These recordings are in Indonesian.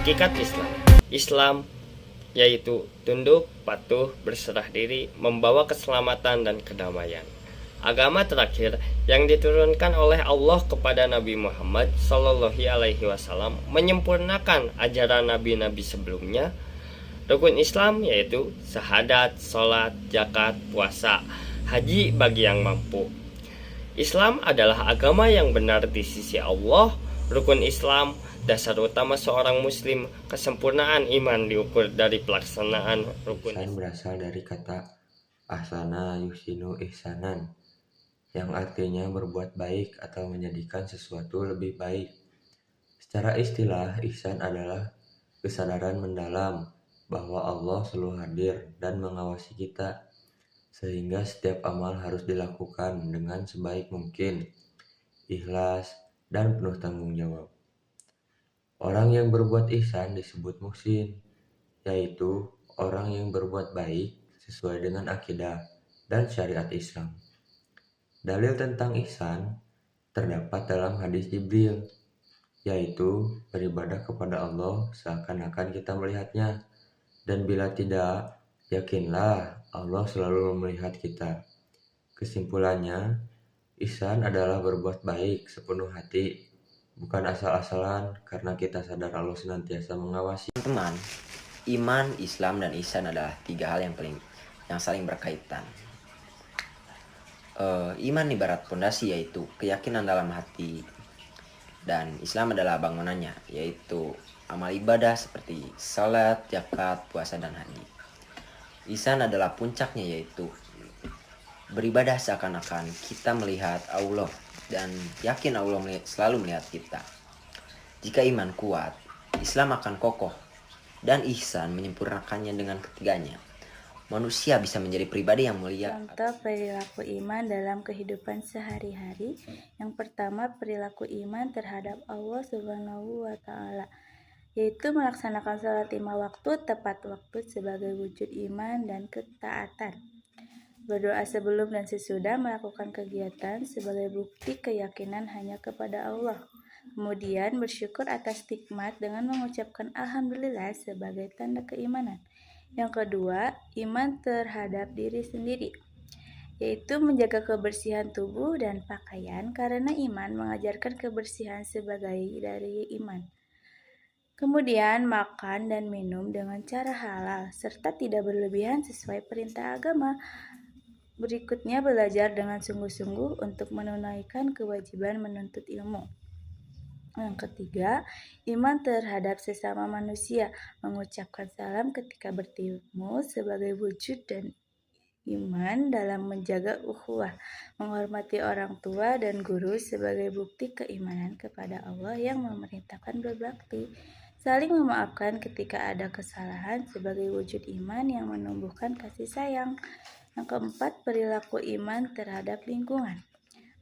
Hakikat Islam. Islam yaitu tunduk, patuh, berserah diri, membawa keselamatan dan kedamaian. Agama terakhir yang diturunkan oleh Allah kepada Nabi Muhammad SAW menyempurnakan ajaran nabi-nabi sebelumnya. Rukun Islam yaitu syahadat, sholat, zakat, puasa, haji bagi yang mampu. Islam adalah agama yang benar di sisi Allah. Rukun Islam dasar utama seorang muslim. Kesempurnaan iman diukur dari pelaksanaan rukun. Ihsan berasal dari kata ahsana yuhsinu ihsanan, yang artinya berbuat baik atau menjadikan sesuatu lebih baik. Secara istilah, ihsan adalah kesadaran mendalam bahwa Allah selalu hadir dan mengawasi kita, sehingga setiap amal harus dilakukan dengan sebaik mungkin, ikhlas, dan penuh tanggung jawab. Orang yang berbuat ihsan disebut muhsin, yaitu orang yang berbuat baik sesuai dengan akidah dan syariat Islam. Dalil tentang ihsan terdapat dalam hadis Jibril, yaitu beribadah kepada Allah seakan-akan kita melihatnya, dan bila tidak, yakinlah Allah selalu melihat kita. Kesimpulannya, ihsan adalah berbuat baik sepenuh hati, bukan asal-asalan, karena kita sadar Allah senantiasa mengawasi. Teman, iman, Islam, dan ihsan adalah tiga hal yang saling berkaitan. Iman ibarat pondasi, yaitu keyakinan dalam hati, dan Islam adalah bangunannya, yaitu amal ibadah seperti salat, zakat, puasa, dan haji. Ihsan adalah puncaknya, yaitu beribadah seakan-akan kita melihat Allah dan yakin Allah selalu melihat kita. Jika iman kuat, Islam akan kokoh, dan ihsan menyempurnakannya dengan ketiganya. Manusia bisa menjadi pribadi yang mulia. Contoh perilaku iman dalam kehidupan sehari-hari. Yang pertama, perilaku iman terhadap Allah Subhanahu wa Ta'ala, yaitu melaksanakan sholat 5 waktu tepat waktu sebagai wujud iman dan ketaatan. Berdoa sebelum dan sesudah melakukan kegiatan sebagai bukti keyakinan hanya kepada Allah. Kemudian bersyukur atas nikmat dengan mengucapkan Alhamdulillah sebagai tanda keimanan. Yang kedua, iman terhadap diri sendiri, yaitu menjaga kebersihan tubuh dan pakaian, karena iman mengajarkan kebersihan sebagai dari iman. Kemudian makan dan minum dengan cara halal serta tidak berlebihan sesuai perintah agama. Berikutnya, belajar dengan sungguh-sungguh untuk menunaikan kewajiban menuntut ilmu. Yang ketiga, iman terhadap sesama manusia, mengucapkan salam ketika bertemu sebagai wujud dan iman dalam menjaga ukhuwah, menghormati orang tua dan guru sebagai bukti keimanan kepada Allah yang memerintahkan berbakti, saling memaafkan ketika ada kesalahan sebagai wujud iman yang menumbuhkan kasih sayang. Yang keempat, perilaku iman terhadap lingkungan,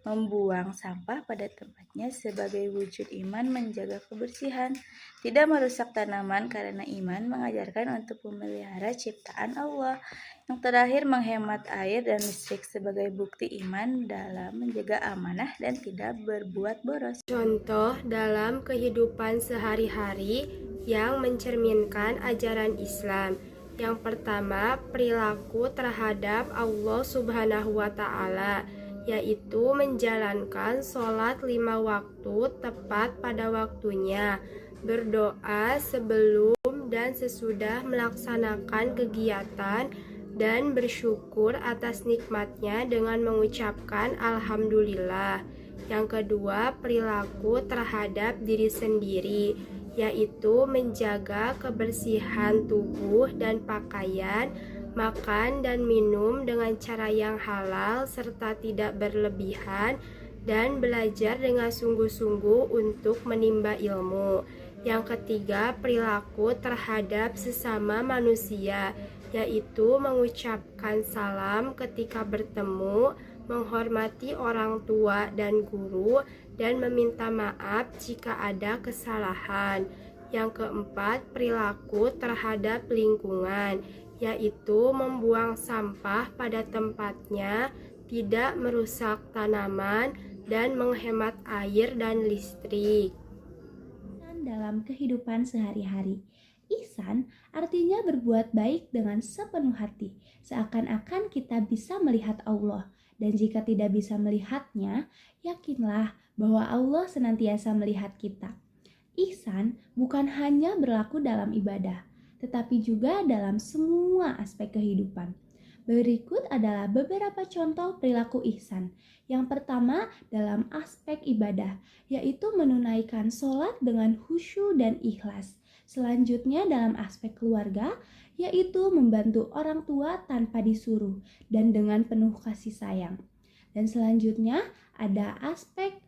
membuang sampah pada tempatnya sebagai wujud iman menjaga kebersihan, tidak merusak tanaman karena iman mengajarkan untuk memelihara ciptaan Allah. Yang terakhir, menghemat air dan listrik sebagai bukti iman dalam menjaga amanah dan tidak berbuat boros. Contoh dalam kehidupan sehari-hari yang mencerminkan ajaran Islam. Yang pertama, perilaku terhadap Allah Subhanahu wa Ta'ala, yaitu menjalankan sholat 5 waktu tepat pada waktunya, berdoa sebelum dan sesudah melaksanakan kegiatan, dan bersyukur atas nikmatnya dengan mengucapkan Alhamdulillah. Yang kedua, perilaku terhadap diri sendiri, yaitu menjaga kebersihan tubuh dan pakaian, makan dan minum dengan cara yang halal serta tidak berlebihan, dan belajar dengan sungguh-sungguh untuk menimba ilmu. Yang ketiga, perilaku terhadap sesama manusia, yaitu mengucapkan salam ketika bertemu, menghormati orang tua dan guru, dan meminta maaf jika ada kesalahan. Yang keempat, perilaku terhadap lingkungan, yaitu membuang sampah pada tempatnya, tidak merusak tanaman, dan menghemat air dan listrik. ihsan dalam kehidupan sehari-hari. Ihsan artinya berbuat baik dengan sepenuh hati, seakan-akan kita bisa melihat Allah. Dan jika tidak bisa melihatnya, yakinlah bahwa Allah senantiasa melihat kita. Ihsan bukan hanya berlaku dalam ibadah, tetapi juga dalam semua aspek kehidupan. Berikut adalah beberapa contoh perilaku ihsan. Yang pertama dalam aspek ibadah, yaitu menunaikan sholat dengan khusyuk dan ikhlas. Selanjutnya dalam aspek keluarga, yaitu membantu orang tua tanpa disuruh dan dengan penuh kasih sayang. Dan selanjutnya ada aspek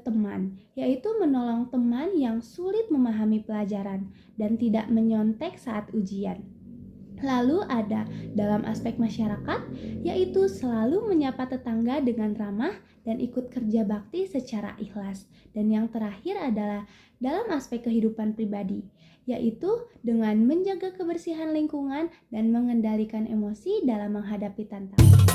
teman, yaitu menolong teman yang sulit memahami pelajaran dan tidak menyontek saat ujian. Lalu ada dalam aspek masyarakat, yaitu selalu menyapa tetangga dengan ramah dan ikut kerja bakti secara ikhlas. Dan yang terakhir adalah dalam aspek kehidupan pribadi, yaitu dengan menjaga kebersihan lingkungan dan mengendalikan emosi dalam menghadapi tantangan.